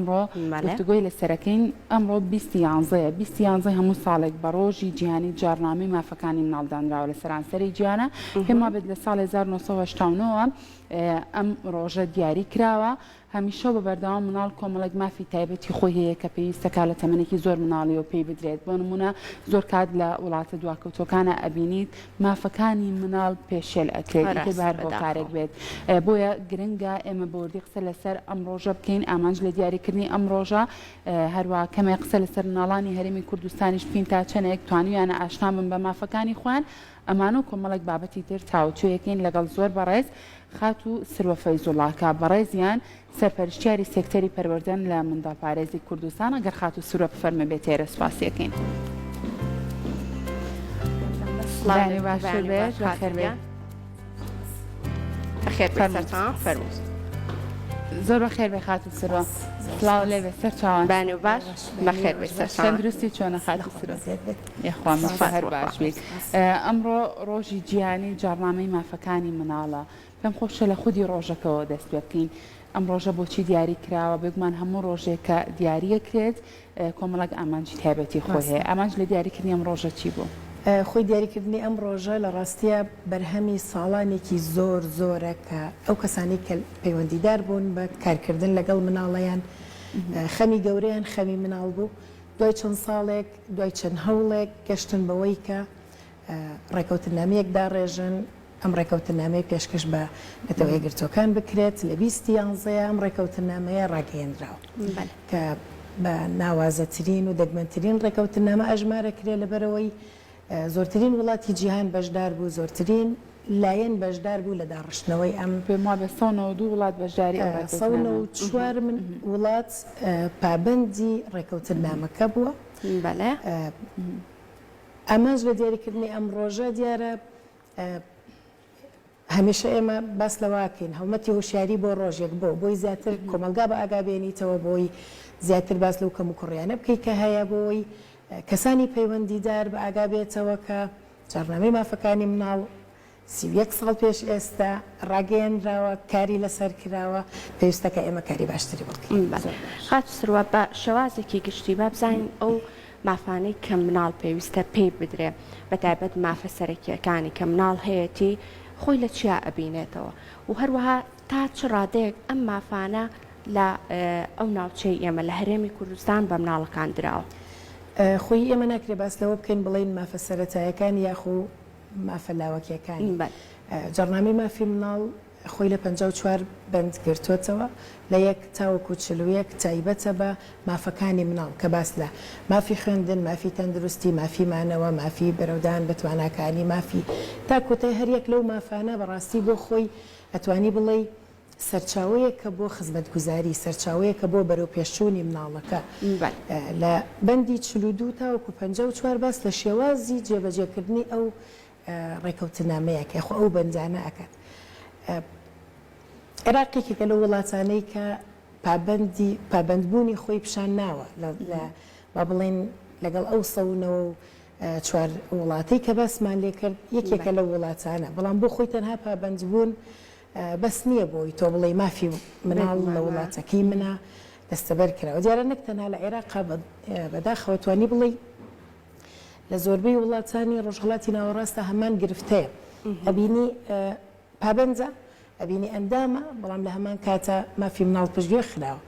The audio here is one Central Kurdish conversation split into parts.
ئەمڕۆ گفتگۆی لەسەرەکەین ئەمڕۆ 2011 هەموو ساڵێک بە ڕۆژی جیهانی جارنامەی مافەکانی مناڵدانراوە لە سەرانسەری جیهانە پێما بێت لە ساڵی 1970 ئەم ڕۆژە دیاری کراوە هەمیشە بە بەردەوام مناڵ کۆمەڵێک مافی تایبەتی خۆی هەیە کە پێویستەکە لە تەمەنێکی زۆر مناڵیەوە پێی بدرێت بۆ نمونە زۆر کات لە وڵاتە دواکەوتەکانە ئەبینیت مافەکانی مناڵ پێشێل ئەکرێت کە بار هۆکارێک بێت بۆیە گرنگە ئێمە بۆردی قسە لەسەر ئەم ڕۆژە بکەین ئامانج لە دیاریکردنی ئەم ڕۆژە هەروە کەمێک قسە لەسەر مناڵانی هەرێمی کوردستانیش بکەین تا چەندێک توانیانە ئاشنا بن بە مافەکانی خۆیان ئەمانە و کۆمەڵێک بابەتی تر تاوتوێیەکەین لەگەڵ زۆر بەڕێز خات و سروە فەیزوڵڵاکە بەڕێزیان سەرپەرشتیاری سێکتەری پەروەردەن لە منداڵپارێزی کوردستان ئەگەر خات و سروە بفەرمە بێت ئێرە سپاسیەکەین. زۆر بەخێر بێ خات و سروە سڵاو لێبێ سەر چاوان بانی و باش بەخێر بێ سەر چاوان تەندروستی چۆنە خات و سروە یخوام هەر باش بیت. ئەمڕۆ ڕۆژی جیهانی جارنامەی مافەکانی مناڵە پێم خۆشە لە خودی ڕۆژەکەەوە دەست پێ بکەین ئەم ڕۆژە بۆچی دیاری کراوە بگومان هەموو ڕۆژێک کە دیاریەکرێت کۆمەڵک ئامانجی تایبەتی خۆی هەیە ئامانج لە دیاریکردنی ئەم ڕۆژە چی بوو؟ خۆی دیاریکردنی ئەم ڕۆژە لە ڕاستیە بەرهەمی ساڵانێکی زۆرە کە ئەو کەسانی کە پەیوەندیدار بوون بە کارکردن لەگەڵ مناڵەیان خەمی گەورەیان خەمی مناڵ بوو دوای چەند ساڵێک دوای چەند هەوڵێک گەشتن بەوەی کە ڕێکەوتنامەیەک داڕێژن ئەم ڕێکەوتنامەی پێشکەش بە نەتەوە یەکگرتوەکان بکرێت لە 2011 ئەم ڕێکەوتنامەیە ڕاگەیەنراوە کە بە ناوازەترین و دەگمەنترین ڕێکەوتنامە ئەژمارەکرێت لەبەرەوەی زۆرترین وڵاتی جیهان بەشدار بوو زۆرترین لایەن بەشدار بوو لە داڕشتنەوەی ئەم پێم وابێ 192 وڵات بەشداری 104 وڵات پابەندی ڕێکەوتنامەکە بووە ئەمەش بە دیاریکردنی ئەم ڕۆژە دیارە هەمیشە ئێمە باس لەواکەین هەڵمەتی هوشیاری بۆ ڕۆژێک بۆی زیاتر کۆمەلگا بە ئاگابێنیتەوە بۆی زیاتر باس لەو کەم و کوڕیانە بکەیت کە هەیە بۆی کەسانی پەیوەندیدار بە ئاگابێتەوە کە جارنامەی مافەکانی مناڵ 31 ساڵ پێش ئێستا ڕاگەیەنراوە کاری لەسەر کراوە پێویستەکە ئێمە کاری باشتری بڵکەین. خات سروە بە شێوازێکی گشتی با بزانین ئەو مافانەی کە مناڵ پێویستە پێی بدرێ بەتایبەت مافە سەرەکیەکانی کە مناڵ هەیەی خۆی لە چیا ئەبینێتەوە و هەروەها تا چ ڕادەیەک ئەم مافانە لە ئەو ناوچەی ئێمە لە هەرێمی کوردستان بە مناڵەکان درراوە. خۆی ئێمە ناکرێ باس لەوە بکەین بڵین مافە سەرەتایەکان یاخۆ مافە لاوەکیەکانی جەڕنامەی مافی مناڵ خۆی لە 54 بند گرتوێتەوە لە یەک تاوەکو چلوویەک تایبەتە بە مافەکانی مناڵ کە باس لە مافی خوێندن مافی تەندروستی مافی مانەوە مافی بەرەودان بەتواناکانی مافی تا کۆتای هەریەک لەو مافانە بەڕاستی بۆ خۆی ئەتوانی بڵێ سەرچاوەیە کە بۆ خزمەتگوزاری سەرچاوەیە کە بۆ بەرەو پێشچوونی مناڵەکە لە بەندی 42 تاوەکو 54 باس لە شێوازی جێبەجێکردنی ئەو ڕێکەوتنامەیە کە خۆ ئەو بەنجانە ئەکات. عێراقێکێکە لە وڵاتانەی کە پابندبوونی خۆی پیشان ناوە با بڵێن لەگەڵ ئەو سەونەوە و چوار وڵاتی کە بەسمان لێ کرد یەکێکە لە وڵاتانە بەڵام بۆ خۆی تەنها پابندبوون بەس نییە بۆی تۆ بڵێ مافی مناڵ لە وڵاتەکەی منە دەستەبەر کراوە دیارە نەک تەنها لە عێراقا بەداخەوە توانی بڵێ لە زۆربەی وڵاتانی ڕۆژهەڵاتی ناوەڕاستە هەمان گرفتەیە ئەبینی پابەنجە ئەبینی ئەندامە بەڵام لە هەمان کاتە مافی مناڵ پشتگوێ خراوە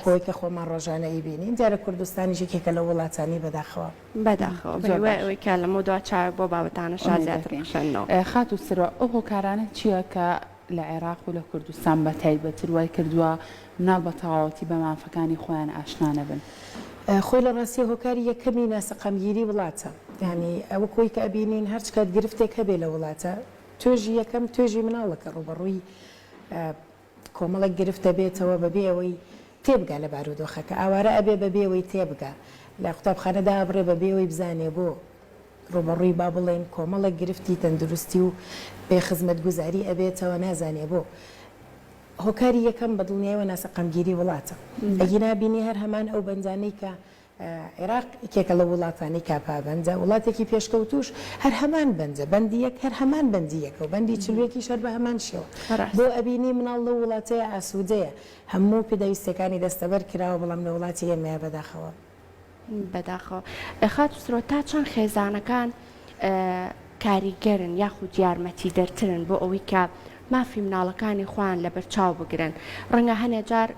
خۆی کە خۆمان ڕۆژانە ئیبینین دیارە کوردستانی یەکێکە لە وڵاتانی بەداخەوە ئەوەی کە لە مۆدوا چاوە بۆ بابەتانە شاد زیاترشەنەوە. خات و سرە ئەو هۆکارانە چییە کە لە عێراق و لە کوردستان بە تایبەتر وای کردووە مناڵ بە تەواوەتی بە مافەکانی خۆیان ئاشنا نەبن؟ خۆی لە ڕاستی هۆکاری یەکەمی ناسەقەمگیری وڵاتە یعنی ئەوە کۆی کە ئەبینین هەرچ کات گرفتێک هەبێ لە وڵاتە توێژی یەکەم توێژی مناڵەکە ڕوبەڕووی کۆمەڵک گرفتە بێتەوە بەبێ ئەوەی تێبگا لە بارودۆخەکە ئاوارە ئەبێ بەبێ ئەوەی تێبگا لە قوتابخانەدا ئەبڕێ بەبێ ئەوەی بزانێ بۆ ڕوبەڕووی با بڵێن کۆمەڵک گرفتی تەندروستی و بێ خزمەتگوزاری ئەبێتەوە نازانێ بۆ هۆکاری یەکەم بە دڵنیایەوە ناسەقەمگیری وڵاتە ئەگی نابینی هەر هەمان ئەو بەنجانەی کە عێراق یەکێکە لە وڵاتانی کاپابەنجە وڵاتێکی پێشکەوتوش هەر هەمان بەنجە بەندی یەک هەر هەمان بەندی یەکە و بەندی چلوێکی شەر بە هەمان شێوە بۆ ئەبینی مناڵ لە وڵاتەیە ئاسوودەیە هەموو پێدەویستەکانی دەستەبەر کراوە بەڵام لە وڵاتی ئێمەیە بەداخەوە بەداخەوە خاتوسرۆ تا چەند خێزانەکان کاریگەرن یاخود یارمەتی دەرترن بۆ ئەوەی کە مافی مناڵەکانی خۆیان لە بەرچاو بگرن ڕەنگە هەنێ جار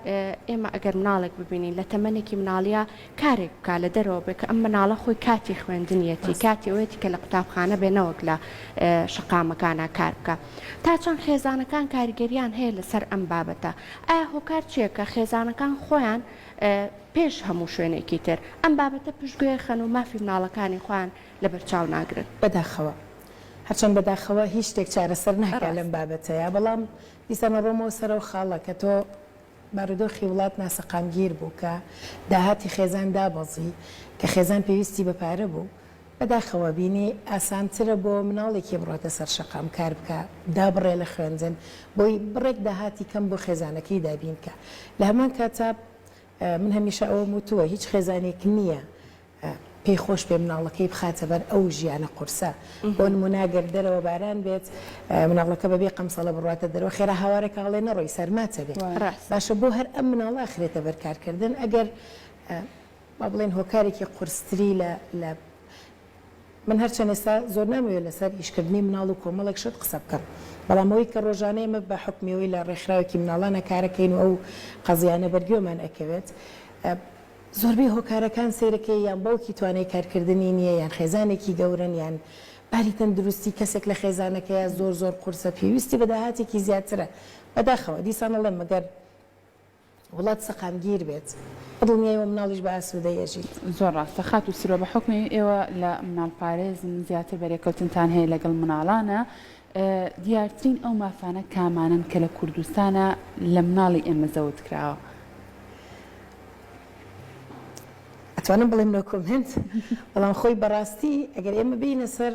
ئێمە ئەگەر مناڵێک ببینین لە تەمەنێکی مناڵیە کارێک بکە لە دەرەوە بێ کە ئەم مناڵە خۆی کاتی خوێندنیەتی کاتی ئەوەتی کە لە قوتابخانە بێنەوەک لە شقامەکانە کار بکە تا چەند خێزانەکان کاریگەریان هەیە لەسەر ئەم بابەتە ئایا هۆکار چییە کە خێزانەکان خۆیان پێش هەموو شوێنێکی تر ئەم بابەتە پشتگوێ خەن و مافی مناڵەکانی خۆیان لە بەرچاو ناگرن بەداخەوە هەرچەند بەداخەوە هیچ شتێک چارەسەر ناکات لەم بابەتەیە بەڵام دیسانە ڕۆمەوە سەرەوە خاڵە کە تۆ بارودۆخی وڵات ناسەقامگیر بوو کە داهاتی خێزان دابەزی کە خێزان پێویستی بە پارە بوو بەداخەوە بینی ئاسانترە بۆ مناڵێکی بڕاتە سەر شەقام کار بکە دابڕێ لە خوێندن بۆی بڕێک داهاتی کەم بۆ خێزانەکەی دابین کە لە هەمان کاتە من هەمیشە ئەوە وتووە هیچ خێزانێک نییە پێی خۆش پێ مناڵەکەی بخاتە بەر ئەو ژیانە قورسە بۆ نموناگەر دەرەوە باران بێت مناڵەکە بەبێ قەمسەڵە بڕاتە دەرەوە خێرا هاوارێکە هەڵێ نەڕۆی سەرماتە بێت باشە بۆ هەر ئەم مناڵە ئاخرێتە بەرکارکردن ئەگەر با بڵێن هۆکارێکی قورستری لە من هەرچەند ئێستا زۆر نامەوێت لەسەر ئیشکردنی مناڵ و کۆمەڵێک شت قسە بکەم بەڵام ئەوەی کە ڕۆژانەیە ئێمە بە حکمیەوەی لە ڕێکخراوێکی مناڵانە کارەکەین و ئەو قەزیانە بەرگێومان ئەکەوێت زۆربەی هۆکارەکان سیرەکەی یان باوکی توانای کارکردنی نییە یان خێزانێکی گەورن یان باری تەندروستی کەسێک لە خێزانەکەیە زۆر قورسە پێویستی بە داهاتێکی زیاترە بەداخەوە دیسان ئەڵێم مەگەر وڵات سەقامگیر بێت دڵنیایەوە مناڵیش بە ئاسوودەی ئەژیت زۆر ڕاستە خاتوسرۆ بە حکمی ئێوە لە مناڵپارێزن زیاتر بەرێکەوتنتان هەیە لەگەڵ مناڵانە دیارترین ئەو مافانە کامانن کە لە کوردستانە لە مناڵی ئێمە زەوت کراوە ئەتوانم بڵێم لە کۆمنت بەڵام خۆی بەڕاستی ئەگەر ئێمە بینە سەر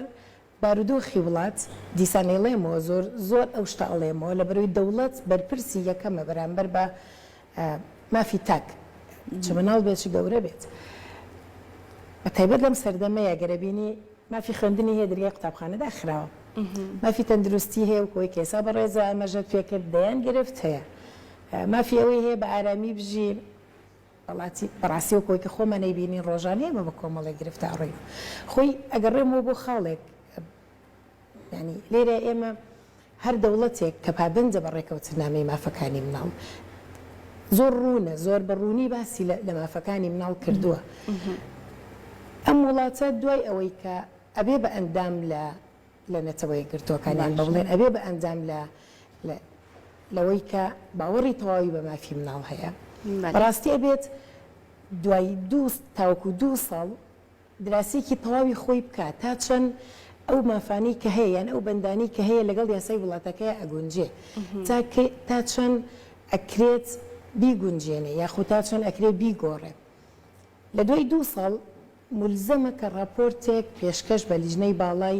بارودۆخی وڵات دیسانێڵێمەوە زۆر ئەو شتە ئەڵێمەوە لە بەروی دەوڵەت بەرپرسی یەکەمە بەرامبەر بە مافی تاک چ مناڵ بێت چ گەورە بێت بە تایبەت لەم سەردەمەیە گەرەبینی مافی خوێندنی هەیە دەرگای قوتابخانە داخراوە مافی تەندروستی هەیە و کۆی کێسا بەڕێزە ئەمەژەت پێکرد دەیان گرفت هەیە مافی ئەوەی هەیە بە ئارامی بژین وڵاتی بەڕاستی و کۆی کە خۆمە نەیبینین ڕۆژانەیە بە کۆمەڵێک گرفتاڕێ خۆی ئەگەڕێمەوە بۆ خاڵێک ینی لێرە ئێمە هەر دەوڵەتێک کە پابندە بە ڕێکەوتنامەی مافەکانی مناڵ زۆر ڕوونە زۆر بەڕوونی باسی لە مافەکانی مناڵ کردووە ئەم وڵاتە دوای ئەوەی کە ئەبێ بە ئەندام لە نەتەوەی گرتوەکانیان بە بڵێن ئەبێ بە ئەندام لەوەی کە باوەڕی تەواوی بە مافی مناڵ هەیە بەڕاستی ئەبێت دوای تاوەکو 2 ساڵ دراسێکی تەواوی خۆی بکات تا چەند ئەو مافانی کە هەیە یان ئەو بەندانی کە هەیە لەگەڵ یاسای وڵاتەکەی ئەگونجێ تا چەند ئەکرێت بیگونجێنێ یاخود تا چەند ئەکرێت بیگۆڕێ لە دوای 2 ساڵ ملزەمە کە راپۆرتێک پێشکەش بە لیژنەی باڵای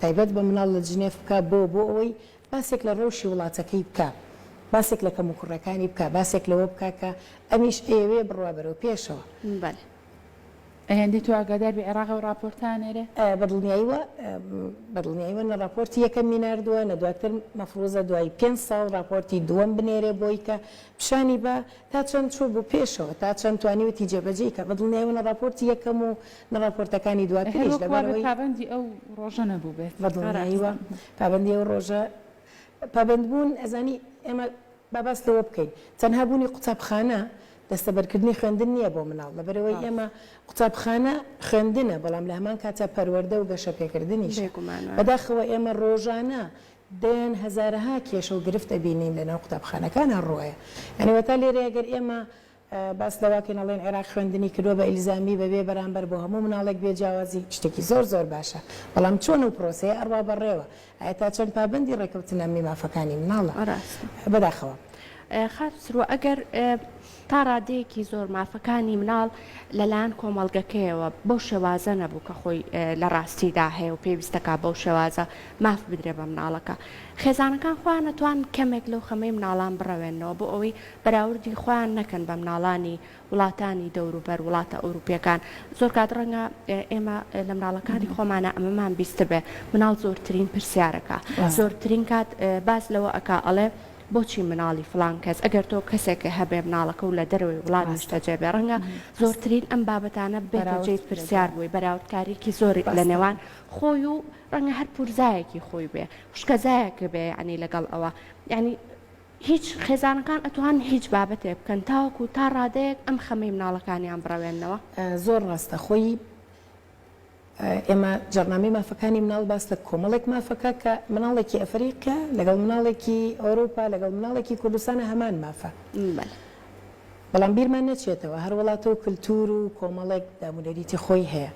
تایبەت بە مناڵ لە جنێف بکە بۆ ئەوەی باسێک لە ڕەوشی وڵاتەکەی بکە باسێک لە کەم و کوڕەکانی بکە باسێک لەوە بکە کە ئەمیش ئێوێ بڕوا بەرەو پێشەوە هەندی تو ئاگادار بە عێراق و راپۆرتانێرە بەدڵنیاییوە نە راپۆرتی یەکەم میناردووە نە دواتر مەفروزە دوای 5 ساڵ راپۆرتی دووەم بنێرێ بۆی کە پیشانی بە تا چەند چوو بوو پێشەوە تا چەند توانیوەتی جێبەجێ کە بەدڵنیاییوە نە راپۆرتی یەکەم و نە راپۆرتەکانی دواتریش لەبەرەوەی پابەندی ئەو ڕۆژە نەبوو بێت بەدڵنیاییوە پابەندی ئەو ڕۆژە پابندبوون ئەزانی ئێمە باباس لەوە بکەین تەنها بوونی قوتابخانە دەستەبەرکردنی خوێندن نییە بۆ مناڵ لەبەرەوەی ئێمە قوتابخانە خوێندنە بەڵام لە هەمان کاتە پەروەردە و گەشە پێکردنیش بەداخەوە ئێمە ڕۆژانە دەیان هەزارەها کێشە و گرفت ئەبینین لەناو قوتابخانەکانە ڕۆیە یعنیوەتا لێرە ئەگەر ئێمە باس لەواکەین ئەڵێن عێراق خوێندنی کردووە بە ئیلزامی بەبێ بەرامبەر بۆ هەموو مناڵێک بێجیاوازی شتێکی زۆر باشە بەڵام چۆن و پرۆسەیە ئەڕوا بەڕێوە ئایا تا چەند پابندی ڕێکەوتنامەی مافەکانی مناڵە بەداخەوە خاچڕوە ئەگەر تا ڕادەیەکی زۆر مافەکانی مناڵ لەلایەن کۆمەڵگەکەیەوە بەو شێوازە نەبوو کە خۆی لە ڕاستیدا هەیە و پێویستەکە بەو شێوازە ماف بدرێ بە مناڵەکە خێزانەکان خۆیان نەتوان کەمێک لەو خەمەی مناڵان بڕەوێنەوە بۆ ئەوەی بەراوردی خۆیان نەکەن بە مناڵانی وڵاتانی دەوروبەر وڵاتە ئەوروپیەکان زۆر کات ڕەنگە ئێمە لە مناڵەکانی خۆمانە ئەمەمان بیستە بێ مناڵ زۆرترین پرسیارەکە زۆرترین کات باز لەوە ئەکا ئەڵێ بۆچی مناڵی فلان کەس ئەگەر تۆ کەسێکە هەبێ مناڵەکە و لە دەروی وڵات نیشتەجێبێ ڕەنگە زۆرترین ئەم بابەتانە بێت پرسیار بووی بەراوردکاریکی زۆری لە نێوان خۆی و ڕەنگە هەر پورزایەکی خۆی بێ شکەزایەکە بێ ینی لەگەڵ ئەوە ینی هیچ خێزانەکان ئەتوان هیچ بابەتێ بکەن تاوەکو تا ڕادەیەک ئەم خەمەی مناڵەکانیان بڕەوێنەوە زۆر ڕاستە خۆی ئێمە جەرنامەی مافەکانی مناڵ باس لە کۆمەڵێک مافەکە کە مناڵێکی ئەفریقا لەگەڵ مناڵێکی ئەوروپا لەگەڵ مناڵێکی کوردستانە هەمان مافە بەڵام بیرمان نەچێتەوە هەر وڵاتە و کللتور و کۆمەڵێک دامونەریتی خۆی هەیە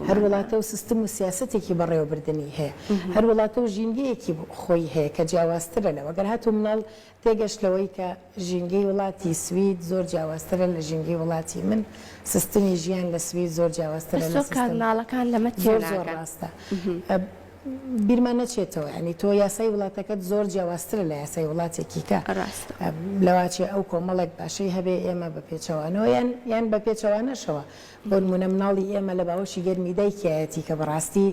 هەر وڵاتە و سیستم و سیاستێکی بەڕێوەبردننی هەیە هەر وڵاتە و ژینگەیەکی خۆی هەیە کە جیاوازترە لەوە گەر هاتوو مناڵ تێگەشتلەوەی کە ژینگەی وڵاتی سوید زۆر جیاوازترە لە ژینگەی وڵاتی من سیستمی ژیان لە سوید زۆر جیاوازترە لە مناڵەکان لەمە زۆر ڕاستە بیرمان نەچێتەوە ینی تۆ یاسای وڵاتەکەت زۆر جیاوازترە لە یاسای وڵاتێکی کە لەواچێ ئەو کۆمەڵێک باشەی هەبێ ئێمە بە پێچەوانەوە یان بە پێچەوانەشەوە بۆ نمونە مناڵی ئێمە لە باوەشی گەرمی دایکایەتی کە بەڕاستی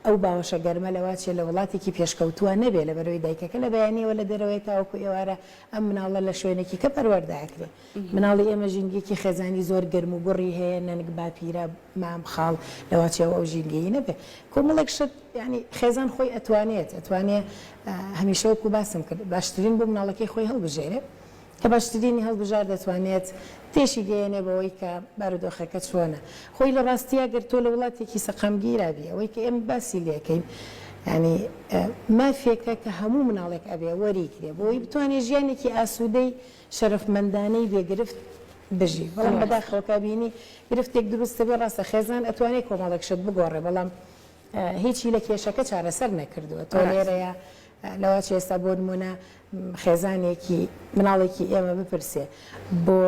ئەو باوەشە گەرمە لەواچێ لە وڵاتێکی پێشکەوتووە نەبێ لە بەرەوەی دایکەکە لە بەیانیەوە لە دەرەوەی تاوەکو ئێوارە ئەم مناڵە لە شوێنێکی کە پەروەرداکرێ مناڵی ئێمە ژینگێکی خێزانی زۆر گەرم و گوڕی هەیە نەنگ باپیرە مام خاڵ لەواچێەوە ئەو ژینگەی نەبێ کۆمەڵێک شت ینی خێزان خۆی ئەتوانێت هەمیشەوەکو باسم کرد باشترین بۆ مناڵەکەی خۆی هەڵبژێرێ کە باشترینی هەڵبژار دەتوانێت تێشی گەیەنێ بەوەی کە بارودۆخەکە چۆنە خۆی لە ڕاستیە گەر تۆ لە وڵاتێکی سەقەمگیرابی ئەوەی کە ئێمە باسی لەکەین ینی مافێکە کە هەموو مناڵێک ئەبێ وەریگرێ بۆی بتوانێت ژیانێکی ئاسوودەی شەرەفمەندانەی بێگرفت بژی بەڵام بەداخەوەکە بینی گرفتێک دروستە بێ ڕاستە خێزان ئەتوانێت کۆمەڵێک شت بگۆڕێ بەڵام هیچی لە کێشەکە چارەسەر نەکردووە تۆ لێرەیە لەوا ئێستا بۆ نمونە خێزانێکی مناڵێکی ئێمە بپرسێ بۆ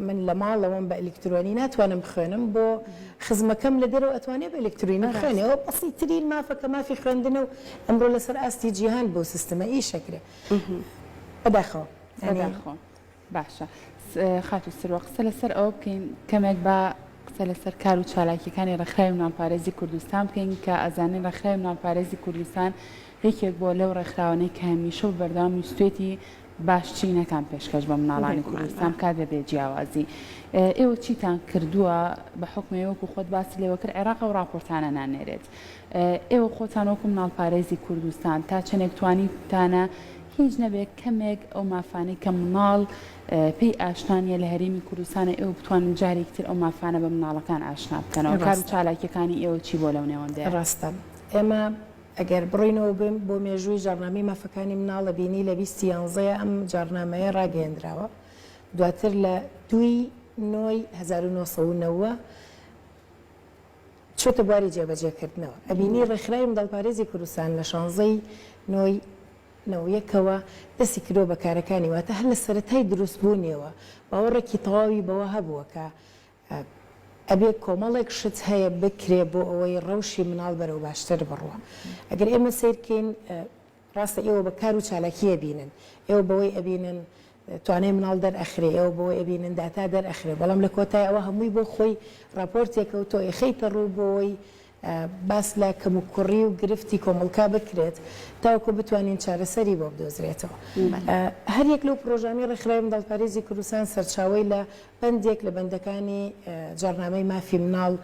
من لە ماڵەوەم بە ئەلکترۆنی ناتوانم بخوێنم بۆ خزمەکەم لە دەرەوە ئەتوانێت بە ئەلکترۆنی بخوێنەوە بەسی ترین مافەکە مافی خوێندنە و ئەمڕۆ لەسەر ئاستی جیهان بۆ سیستەمە ئیشەکرێ بەداخەوە باشە خاتو سروە قسە لەسەر ئەوە بکەین کەمێک بە قسە لەسەر کار و چالاکیەکانی ڕێکخراوی مناڵپارێزی کوردستان بکەین کە ئەزانین ڕێکخراوی مناڵپارێزی کوردستان یەکێک بۆ لەو ڕێکخراوانەی کە هەمیشە و بەردەوام ویستێتی باشچینەکان پێشکەش بە مناڵانی کوردستان کات دەبێت جیاوازی ئێوە چیتان کردووە بە حکومە وەکو خۆت باسی لێوە کرد عێراق و راپۆرتانە نانێرێت ئێوە خۆتان وەکو مناڵپارێزی کوردستان تا چەندێک توانیتانە هیچ نەبێت کەمێک ئەو مافانەی کە مناڵ پێی ئاشنانیە لە هەرێمی کوردستانە ئێوە بتوانن جارێکتر ئەو مافانە بە مناڵەکان ئاشنا بکەنەوە کار و چالاکیەکانی ئێوە چی بۆ لەو نێوەندەیە ڕاستە ئێمە ئەگەر بڕینەوە بم بۆ مێژووی جارنامەی مافەکانی مناڵە بینی لە 2011 ئەم جارنامەیە ڕاگەیەندراوە دواتر لە 1990 چۆتە بواری جێبەجێکردنەوە ئەبینی ڕێکخراوی منداڵپارێزی کوردستان لە 16 نۆیەکەوە دەستی کردۆ بەکارەکانی واتە هەر لە سەرەتای دروستبوونیەوە باوەڕێکی تەواوی بەوە هەبووە کە ئەبێ کۆمەڵێک شت هەیە بکرێ بۆ ئەوەی ڕەوشی مناڵ بەرەو باشتر بڕوە ئەگەر ئێمە سیرکەین ڕاستە ئێوە بە کار و چالاکیە بینن ئێوە بەوەی ئەبینن توانای مناڵ دەرئەخرێ ئێوە بۆی ئەبینن داتا دەرئەخرێ بەڵام لە کۆتای ئەوە هەمووی بۆ خۆی راپۆرتێکە و تۆ ئەخەیتە ڕوو بۆی باس لە کەم و کوڕی و گرفتی کۆمەڵکا بکرێت تاوەکو بتوانین چارەسەری بۆ بدۆزرێتەوە هەر یەک لەو پرۆژانی ڕێکخراوی منداڵپارێزی کوردستان سەرچاوەی لە بەندێک لە بەندەکانی جارنامەی مافی مناڵ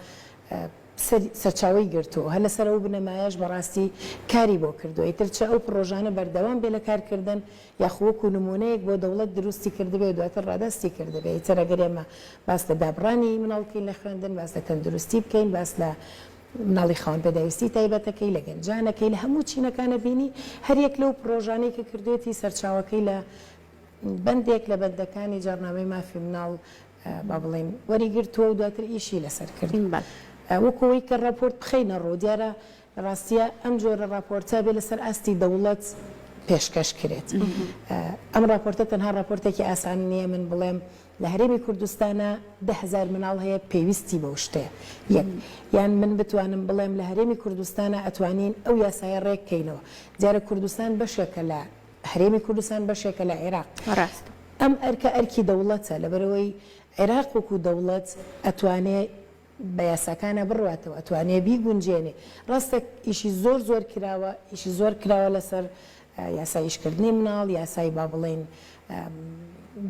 سەرچاوی گرتووە هەر لەسەر ئەو بنەمایەش بەڕاستی کاری بۆ کردووە ئیتر چه ئەو پرۆژانە بەردەوام بێ لە کارکردن یاخوەکو نمونەیەک بۆ دەوڵەت دروستی کردبێ و دواتر ڕادستی کردبێ ئیتر ئەگەر ئێمە باس لە دابڕانی مناڵکەین لە خوێندن باس لە تەندروستی بکەین باس لە مناڵی خاوەن پێداویستی تایبەتەکەی لە گەنجانەکەی لە هەموو چینەکانە بینی هەر یەک لەو پرۆژانەی کە کردوێتی سەرچاوەکەی لە بەندێک لە بەندەکانی جارنامەی مافی مناڵ با بڵێن وەریگرتووە و دواتر ئیشی لەسەر کرد وەکەوەی کە راپۆرت بخەینە ڕۆ دیارە ڕاستیە ئەم جۆرە راپۆرتە بێ لەسەر ئاستی دەوڵەت پێشکەش کرێت. ئەم راپۆرتە تەنها راپۆرتێکی ئاسان نییە من بڵێم لە هەرێمی کوردستانە 10,000 مناڵ هەیە پێویستی بە شتێ یەک یان من بتوانم بڵێم لە هەرێمی کوردستانە ئەتوانین ئەو یاسایە ڕێککەینەوە دیارە کوردستان بەشێکە لە هەرێمی کوردستان بەشێکە لە عێراق ئەم ئەرکە ئەرکی دەوڵەتە لەبەرەوەی عێراق وەکو دەوڵەت ئەتوانێت بە یاساکانە بڕاتەوە ئەتوانێ بیگونجێنێ ڕاستە ئیشی زۆر کراوە ئیشی زۆر کراوە لەسەر یاسای ئیشکردنی مناڵ یاسای با بڵێن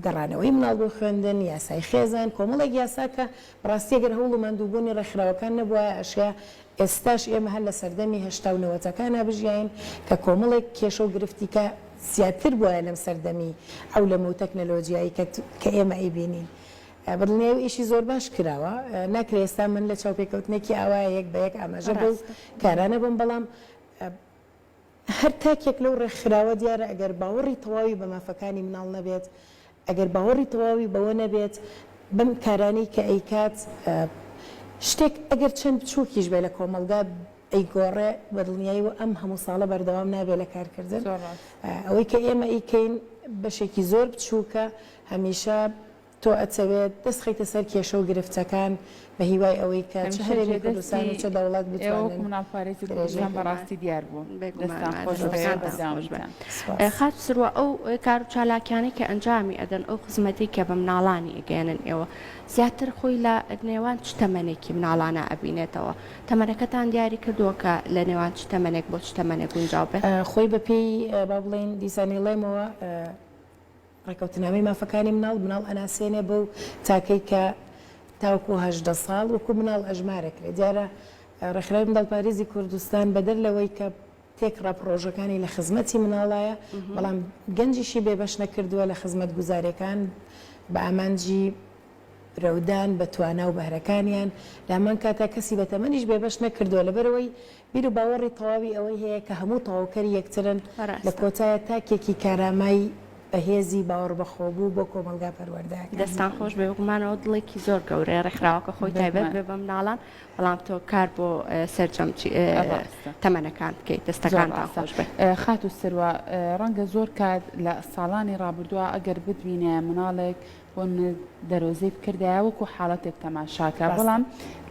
گەڕانەوەی مناڵ بۆ خوێندن یاسای خێزان کۆمەڵێک یاساکە ڕاستیەگەر هەوڵ و ماندووبوونی ڕێکخراوەکان نەبووە ئەشیا ئێستاش ئێمە هەر لە سەردەمی هێشتا و نەوەتەکانە بژیاین کە کۆمەڵێک کێشە و گرفتیکە زیاتر بووە لەم سەردەمی ئەو لەمە و تەکنەلۆجیایی کە ئێمە ئەیبینین. بڵنێو ئیشی زۆر باش کراوە ناکرێت ئێستا من لە چاوپێکەوتنێکی ئاوایە یەک بە یەک ئاماژە بۆ کارانە بم بەڵام هەر تاکێک لەو ڕێکخراوە دیارە ئەگەر باوەڕی تەواوی بە مافەکانی مناڵ نەبێت ئەگەر باوەڕی تەواوی بەوە نەبێت بم کارانی کە ئەیکات شتێک ئەگەر چەند بچووکیش بێ لە کۆمەلگا ئەیگۆڕێ بەدڵنیایی و ئەم هەموو ساڵە بەردەوام نابێت لە کارکردن ئەوەی کە ئێمە ئیکەین بەشێکی زۆر بچووکە هەمیشە تۆ ئەچەوێت دەستخیتە سەر کێشە و گرفتەکان بە هیوای ئەوەی کە چه هەرێمی کوردستان و چه دەوڵەت بتوانن مناڵپارێزی کوردستان بەڕاستی دیار بوو خات سروە ئەو کار و چالاکیانی کە ئەنجامی ئەدەن ئەو خزمەتی کە بە مناڵانی ئەگەێنن ئێوە زیاتر خۆی لە نێوان چ تەمەنێکی مناڵانە ئەبینێتەوە تەمەنەکەتان دیاری کردووە کە لە نێوان چ تەمەنێک بۆ چ تەمەنێک گونجاو بێت خۆی بەپێی با بڵێن دیسانی لێمەوە ڕێکەوتنامەی مافەکانی مناڵ ئەناسێنێ بەو تاکەی کە تاوکو 18 ساڵ وەکو مناڵ ئەژمارەکرێت دیارە ڕێکخراوی منداڵپارێزی کوردستان بەدەر لەوەی کە تێکڕا پرۆژەکانی لە خزمەتی مناڵایە بەڵام گەنجیشی بێبەش نەکردووە لە خزمەت گوزارەکان بە ئامانجی رەودان بە توانا و بەهرەکانیان لامان کاتا کەسی بە تەمەنیش بێبەش نەکردووە لەبەرەوەی بیر و باوەڕی تەواوی ئەوەی هەیە کە هەموو تەواوکەری یەکترن لە کۆتایە تاکێکی کارامایی بەهێزی باوەڕ بەخۆبوو بۆ کۆمەلگا پەروەردەکان دەستان خۆش بێگومانەوە دڵێکی زۆر گەورەیە ڕێکخراوەکە خۆی تایبەت بێ بە مناڵان بەڵام تۆ کار بۆ سەرجەمچی تەمەنەکان بکەیت دەستەکانتان خۆش بێ خات و سروە ڕەنگە زۆر کات لە ساڵانی ڕابردووە ئەگەر بتبینێ مناڵێک بۆ دەرۆزەی بکردایە وەکو حاڵەتێک تەماشاکە بەڵام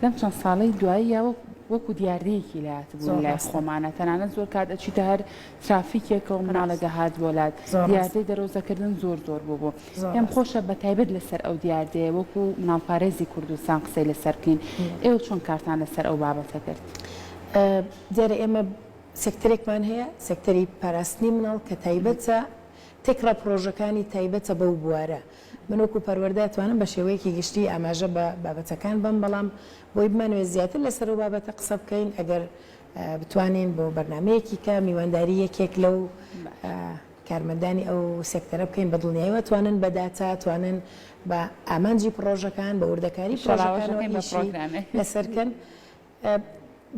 لەم چەند ساڵی دواییەوە وەکو دیاردەیەکی لات بوو لای خۆمانە تەنانەت زۆر کات ئەچیتە هەر ترافیکێکەوە مناڵە دەهات بۆلات دیاردەی دەرۆزەکردن زۆر بوو پێم خۆشە بە تایبەت لەسەر ئەو دیاردەیە وەکو مناڵپارێزی کوردستان قسەی لەسەر بکەین ئێوە چۆن کارتان لەسەر ئەو بابەتە کرد دیارە ئێمە سێکتەرێکمان هەیە سێکتەری پاراستنی مناڵ کە تایبەتە تێکڕا پرۆژەکانی تایبەتە بەو بوارە من وەکو پەروەردەتوانم بە شێوەیەکی گشتی ئاماژە بە بابەتەکان بم بەڵام بۆی بمانوێت زیاتر لەسەر و بابەتە قسە بکەین ئەگەر بتوانین بۆ بەرنمەیەکی کە میوانداری یەکێک لەو کارمەندانی ئەو سێکتەرە بکەین بە دڵنیاییەوە توانن بە داتا توانن بە ئامانجی پرۆژەکان بە وردەکاری پرۆژەکان لەسەرکەن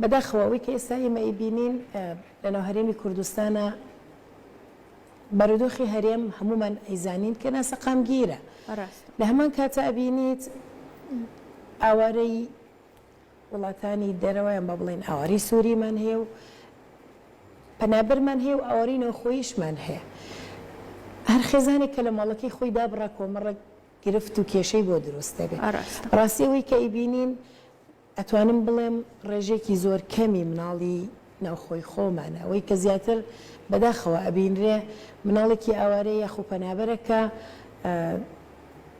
بەداخەوەی کە ئێستا ئێمە ئەیبینین لەناو هەرێمی کوردستانە بەرودۆخی هەرێم هەمومان ئەیزانین کە ناسەقامگیرە لە هەمان کاتە ئەبینیت ئاوارەی وڵاتانی دەرەوەیان بە بڵێن ئاواری سووریمان هەیە و پەنابەرمان هەیە و ئاواری نەوخۆیشمان هەیە هەر خێزانێک کە لە ماڵەکەی خۆی دابڕا کۆمەڕێک گرفت و کێشەی بۆ دروست دەبێت ڕاستیەوەی کە ئەیبینین ئەتوانم بڵێم ڕێژێکی زۆر کەمی مناڵی ناوخۆی خۆمانە ئەوەی کە زیاتر بەداخەوە ئەبینرێ مناڵێکی ئاوارەیە یاخۆ پەنابەرەکە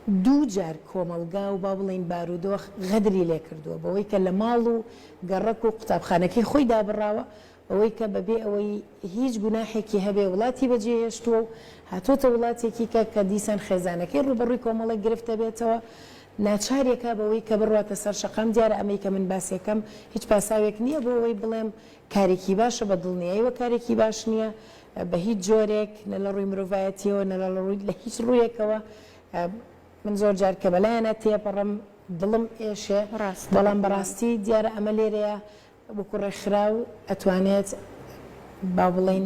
دوو جار کۆمەلگا و با بڵین بارودۆخ غەدری لێ کردووە بەوەی کە لە ماڵ و گەڕک و قوتابخانەکەی خۆی دابڕاوە ئەوەی کە بەبێ ئەوەی هیچ گوناحێکی هەبێ وڵاتی بەجێهێشتووە و هاتۆتە وڵاتێکی کە دیسان خێزانەکەی ڕوبەڕووی کۆمەڵێک گرفتە بێتەوە ناچارێکە بەوەی کە بڕاتە سەر شەقام دیارە ئەمەی کە من باسیەکەم هیچ پاساوێک نییە بۆ ئەوەی بڵێم کارێکی باشە بە دڵنیاییەوە کارێکی باش نییە بە هیچ جۆرێک نە لە ڕووی مرۆڤایەتیەوە نە لە هیچ ڕوویەکەوە من زۆر جار کە بەلایەنە تێپەڕم دڵم ئێشێ بەڵام بەڕاستی دیارە ئەمە لێرەیە وەکو ڕێکخراو ئەتوانێت با بڵین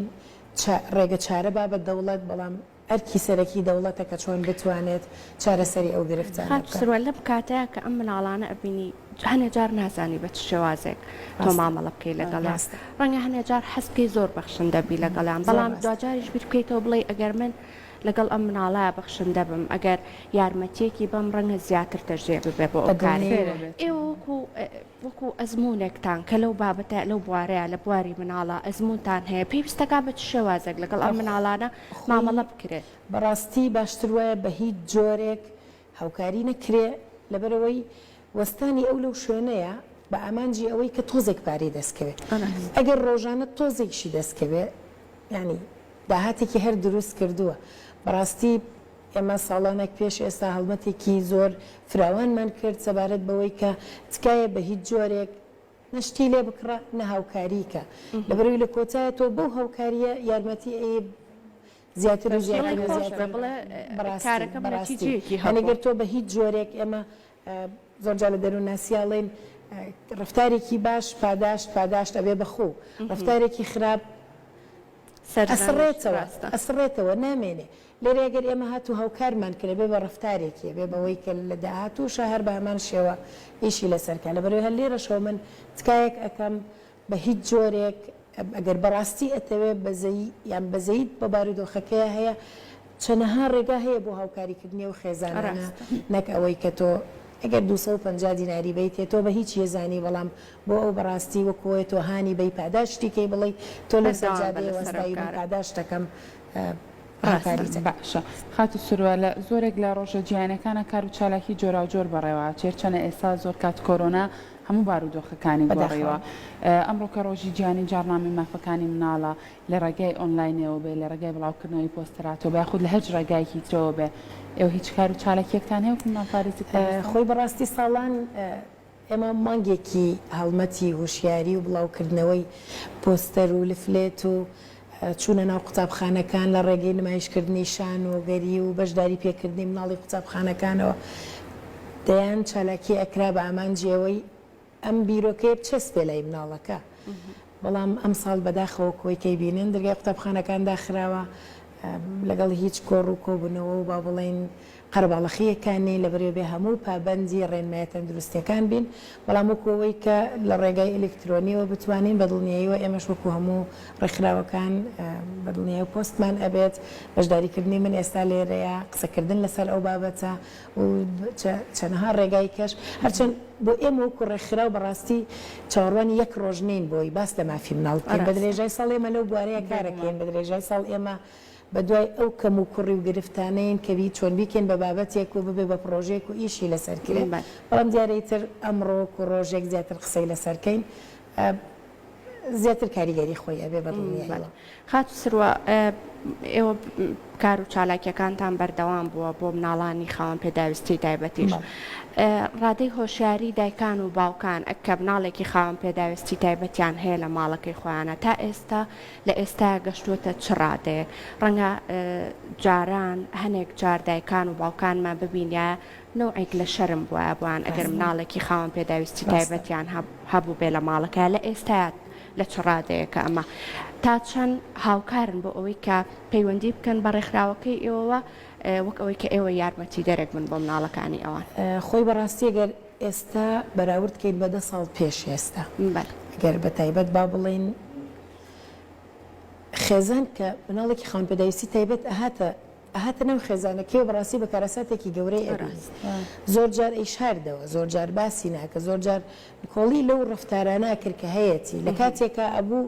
ڕێگە چارە با بە دەوڵەت بەڵام ئەرکی سەرەکی دەوڵەتە کە چۆن بتوانێت چارەسەری ئەو گرفتانە سروە لەم کاتەیە کە ئەم مناڵانە ئەبینی هەنێ جار نازانی بە چ شێوازێک تۆ مامەڵە بکەی لەگەڵیان ڕەنگە هەنێ جار حەزکەی زۆر بەخشندە بی لەگەڵیان بەڵام دوجاریش بیر بکەیتەوە بڵێ ئەگەر من لەگەڵ ئەم مناڵایە بەخشندە بم ئەگەر یارمەتیەکی بەم ڕەنگە زیاتر دەژێ ببێ بۆ ئەو کارێ ئێوە وەکو ئەزمونێکتان کە لەو بابەتە لەو بوارەیە لە بواری مناڵە ئەزمونتان هەیە پێویستەکە بە چ شێوازێک لەگەڵ ئەم مناڵانە مامەڵە بکرێت بەڕاستی باشتر وایە بە هیچ جۆرێک هاوکاری نەکرێ لەبەرەوەی وەستانی ئەو لەو شوێنەیە بە ئامانجی ئەوەی کە تۆزێک پارەی دەستکەوێت ئەگەر ڕۆژانە تۆزێکشی دەستکەوێت ینی داهاتێکی هەر دروست کردووە بەڕاستی ئێمە ساڵانێک پێش ئێستا هەڵمەتێکی زۆر فراوانمان کرد سەبارەت بەوەی کە تکایە بە هیچ جۆرێک نەشتی لێ بکڕە نە هاوکاریکە لەبەرەوەی لە کۆتایە تۆ بەو هاوکاریە یارمەتی زیاتر و زیاتر هەنێگەر تۆ بە هیچ جۆرێک ئێمە زۆرجار لە دەروون ناسیاڵێن ڕفتارێکی باش پاداشت ئەبێ بەخۆ ڕفتارێکی خراپ ئەسڕێتەوە نامێنێ لێرە ئەگەر ئێمە هاتوو هاوکارمان کرێ بێ بە ڕفتارێکی بێ بەوەی کە لە داهاتوو هەر بە هەمان شێوە ئیشی لەسەرکە لەبەرەوەی هەر لێرەشەوە من تکایەک ئەەکەم بە هیچ جۆرێک ئەگەر بەڕاستی ئەتەوێ بەزەیی یان بەزەیت بە بارودۆخەکەیە هەیە چەنەها ڕێگا هەیە بۆ هاوکاریکردنی و خێزانانە نەک ئەوەی کە تۆ ئەگەر 250 دیناری بیت تۆ بە هیچ یێزانی بەڵام بۆ ئەو بەڕاستی وەکوۆی تۆ هانی بەی پاداشتیکەی بڵێ تۆ لە سەرجادەیە وەستایی پاداشتەکەم باشە خاتی سروە لە زۆرێک لە ڕۆژە جیهانەکانە کار و چالاکی جۆرا و جۆر بەڕێوە چێرچەنە ئێستا زۆر کات کۆرۆنا هەموو بارودۆخەکانی بەڕێوە ئەمڕۆ کە ڕۆژی جیهانی جارنامەی مافەکانی مناڵە لە ڕێگای ئۆنلاینەوە بێ لە ڕێگای بڵاوکردنەوەی پۆستەراتەوە بە یاخود لە هەر ڕێگایەکی ترەوە بێ ئێوە هیچ کار و چالێکیەکتان هەیە وەکو مافارێزی خۆی بەڕاستی ساڵان ئێمە مانگێکی هەڵمەتی هوشیاری و بڵاوکردنەوەی پۆستەر و لفلێت و چوونە ناو قوتابخانەکان لە ڕێگەی نمایشکردنی شان و گەری و بەشداری پێکردنی مناڵی قوتابخانەکانەوە دەیان چالاکی ئەکرا بە ئامانجیەوەی ئەم بیرۆکەیە بچەسپێ لای مناڵەکە بەڵام ئەم ساڵ بەداخەوە کۆیکەی بینن دەرگای قوتابخانەکان داخراوە لەگەڵ هیچ کۆڕ و کۆبوونەوە و با بڵێن قەرباڵەخیەکانی لەبەرێ بێ هەموو پابەندی ڕێنمایە تەندروستیەکان بین بەڵام وەکەوەی کە لە ڕێگای ئەلکترۆنیەوە بتوانین بەدڵنیاییەوە ئێمەش وەکو هەموو ڕێکخراوەکان بەدڵنیای پۆستمان ئەبێت بەشداریکردنی من ئێستا لێرەیە قسەکردن لەسەر ئەو بابەتە و چەندەها ڕێگای کەش هەرچەند بۆ ئێمە وەکو ڕێکخراو بەڕاستی چاوەڕوانی یەک ڕۆژ نین بۆی باس لە مافی مناڵ بکەین بە درێژای ساڵ ئێمە لەو بوارەیە کارەکەین بە درێژای ساڵ ئێمە بە دوای ئەو کەم و کوڕی و گرفتانەیەن کەوی چۆن بیکەن بە بابەتێک و ببێ بە پرۆژێک و ئیشی لەسەرکرێن بەڵام دیارەیتر ئەمڕۆک و ڕۆژێک زیاتر قسەی لەسەرکەین زیاتر کاریگەری خۆی ئەبێ بەدڵنیاییەوە خات سروە ئێوە کار و چالاکیەکانتان بەردەوام بووە بۆ مناڵانی خاوەن پێداویستی تایبەتیش ڕادەی هۆشیاری دایکان و باوکان ئەکە مناڵێکی خاوەن پێداویستی تایبەتیان هەیە لە ماڵەکەی خۆیانە تا ئێستا لە ئێستا گەشتوتە چ ڕادەیە ڕەنگە جاران هەنێک جار دایکان و باوکانمان ببینە نوعێک لە شەرم بووە بووان ئەگەر مناڵێکی خاوەن پێداویستی تایبەتیان هەبوو بێ لە ماڵەکە لە ئێستات لە چ ڕادەیەکە ئەمە تا چەند هاوکارن بۆ ئەوەی کە پەیوەندی بکەن بە ڕێکخراوەکەی ئێوە وەک ئەوەی کە ئێوە یارمەتی دەرێک من بۆ مناڵەکانی ئەوان خۆی بەڕاستی گەر ئێستا بەراوردکەین بە 10 ساڵ پێش ئێستا گەر بە تایبەت با بڵێن خێزان کە مناڵێکی خاوەن پێداویستی تایبەت ئەهاتە نەو خێزانەکەی و بەڕاستی بە کارەساتێکی گەورەی ئەبین زۆر جار ئیشاردەوە زۆر جار باسی ناکە زۆر جار کۆڵی لەو ڕفتارانە کرد کە هەیەی لە کاتێکە ئەبوو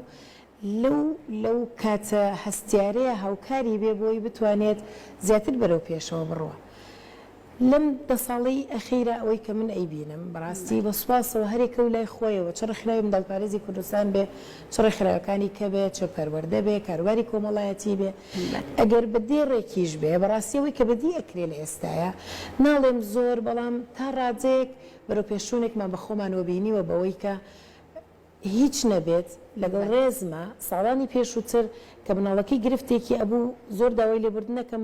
لەو کاتە هەستیارەیە هاوکاری بێ بۆی بتوانێت زیاتر بەرەو پێشەوە بڕوە لەم 10 ساڵەی ئەخیرە ئەوەی کە من ئەیبینم بەڕاستی بە سوپاسەوە هەرێکە و لای خۆیەوە چ ڕێکخراوی منداڵپارێزی کوردستان بێ چ ڕێکخراوەکانی کە بێ چ پەروەردە بێ کاروباری کۆمەڵایەتی بێ ئەگەر بە دێڕێکیش بێ بەڕاستی ئەوەی کە بەدی ئەکرێ لە ئێستاە ناڵێم زۆر بەڵام تا ڕاجەیەک بەرەو پێشوونێکمان بە خۆمانەوە بینیوە بەوەی کە هیچ نەبێت لەگەڵ ڕێزمە ساڵانی پێشووتر کە مناڵەکەی گرفتێکی ئەبوو زۆر داوای لێبوردنەکەم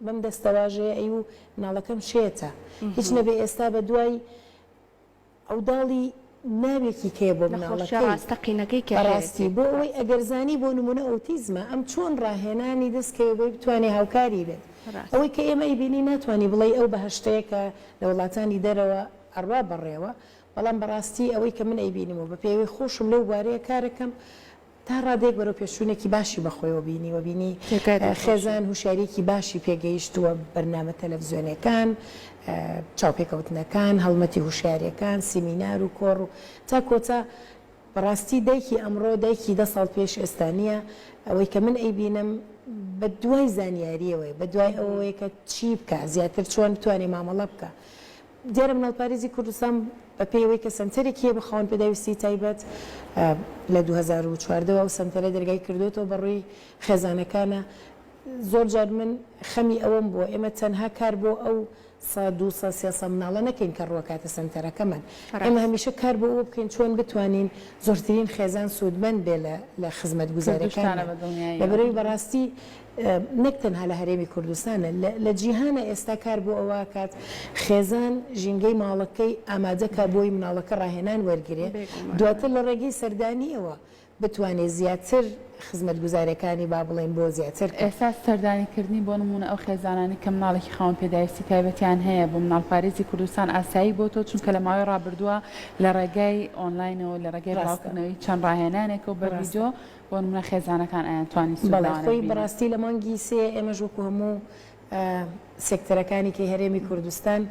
بەم دەستەواژەیە ئەی و مناڵەکەم شێتە هیچ نەبێ ئێستا بە دوای ئەو داڵی ناوێکی کێ بۆ مناڵەکەی ڕاستی بۆ ئەوەی ئەگەرزانی بۆ نمونە ئۆتیزمە ئەم چۆن ڕاهێنانی دەستکەوێ بۆی بتوانێ هاوکاری بێت ئەوەی کە ئێمە ئیبینی ناتوانانی بڵێ ئەو بەهشتەیە کە لە وڵاتانی دەرەوە ئەڕوا بەڕێوە بەڵام بەڕاستی ئەوەی کە من ئەیبینم و بە پێوەی خۆشم لەو بارەیە کارەکەم تا ڕادێک بەرەو پێشوونێکی باشی بەخۆیەوە بینی و بینی خێزان هوشیارێکی باشی پێگەیشتووە بەرنامە تەلەڤیزیۆنەکان چاوپێکەوتنەکان هەڵمەتی هوشیاریەکان سیمینار و کۆڕ و تا کۆتا بەڕاستی دایکی ئەمڕۆ دایکی 10 ساڵ پێش ئێستانیە ئەوەی کە من ئەیبینم بە دوای زانیاریەوەی بە دوای ئەوەیە کە چی بکە زیاتر چۆن بتوانێ مامەڵە بکە دیارە مناڵپارێزی کوردستان بە پێیەوەی کە سنتەرێکیە بخەون پێداویستی تایبەت لە 2014 ئەو سنتەرە دەرگای کردوێتەوە بەڕووی خێزانەکانە زۆر جار من خەمی ئەوەم بووە ئێمە تەنها کار بۆ ئەو 100 مناڵە نەکەین کە ڕوەکاتە سنتەرەکەمان ئێمە هەمیشە کار بۆ ئەوە بکەین چۆن بتوانین زۆرترین خێزان سوودمەند بێ لە خزمەت گوزاریەکان لەبەرەوەی بەڕاستی نەک تەنها لە هەرێمی کوردستانە لە جیهانە ئێستا کار بۆ ئەوە کات خێزان ژینگەی ماڵەکەی ئامادەکە بۆی مناڵەکە ڕاهێنان وەرگێ دواتر لە ڕێگەی سەردانی ئەوە بتوانێت زیاتر خزمەت گوزاریەکانی با بڵێن بۆ زیاتر ئێستا سەردانیکردنی بۆ نمونە ئەو خێزانانی کە مناڵێکی خاوەن پێداویستی تایبەتیان هەیە بۆ مناڵپارێزی کوردستان ئاسایی بۆ تۆ چونکە لە ماوەی ڕابردووە لە ڕێگای ئۆنلاینەوە لە ڕێگای بڵاوکردنەوەی چەند ڕاهێنانێک و بە ڤیدیۆ بۆ نمونە خێزانەکان ئەیانتوانی سوودانە خۆی بەڕاستی لە مانگی سێ ئێمەش وەکو هەموو سێکتەرەکانی کە هەرێمی کوردستان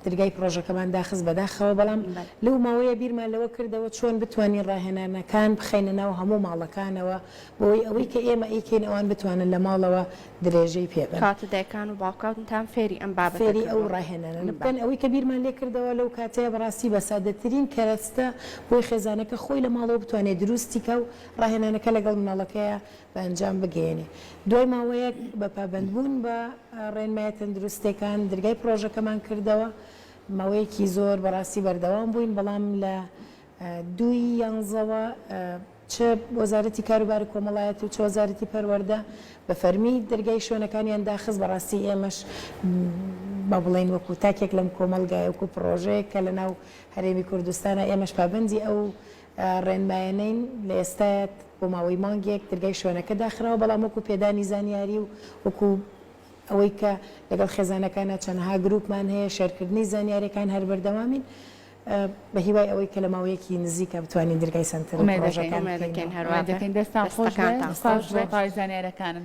دەرگای پرۆژەکەمان داخست بەداخەوە بەڵام لەو ماوەیە بیرمان لەوە کردەوە چۆن بتوانین ڕاهێنانەکان بخەینە ناو هەموو ماڵەکانەوە بۆی ئەوەی کە ئێمە ئیکەین ئەوان بتوانن لە ماڵەوە درێژەی پێبن کاتە دایکان و باوکاتتان فێری ئەم بابەت فێری ئەو ڕاهێنانە بکەن ئەوەی کە بیرمان لێ کردەوە لەو کاتەیە بەڕاستی بە سادەترین کەرەستە بۆی خێزانەکە خۆی لە ماڵەوە بتوانێت دروستیکە و ڕاهێنانەکە لەگەڵ مناڵەکەیە بە ئەنجام بگەێنێ دوای ماوەیەک بە پابندبوون بە ڕێنمایە تەندروستەکان دەرگای پرۆژەکەمان کردەوە ماوەیەکی زۆر بەڕاستی بەردەوام بووین بەڵام لە 2011 چ وەزارەتی کاروباری کۆمەڵایەت و چ وەزارەتی پەروەردە بە فەرمی دەرگای شوێنەکانیان داخست بەڕاستی ئێمەش با بڵێن وەکو تاکێک لەم کۆمەلگای وەکو پرۆژەیەک کە لە ناو هەرێمی کوردستانە ئێمەش پابندی ئەو ڕێنمایانەین لە ئێستایەت بۆ ماوەی مانگێک دەرگای شوێنەکە داخراوە بەڵام وەکو پێدانی زانیاری و وەکو ئەوەی کە لەگەڵ خێزانەکانە چەندها گروپمان هەیە شێرکردنی زانیاریەکان هەر بەردەوامین بە هیوای ئەوەی کە لە ماوەیەکی نزیکە بتوانین دەرگای سنتەر دەستان خۆش بێ زانیاریەکانن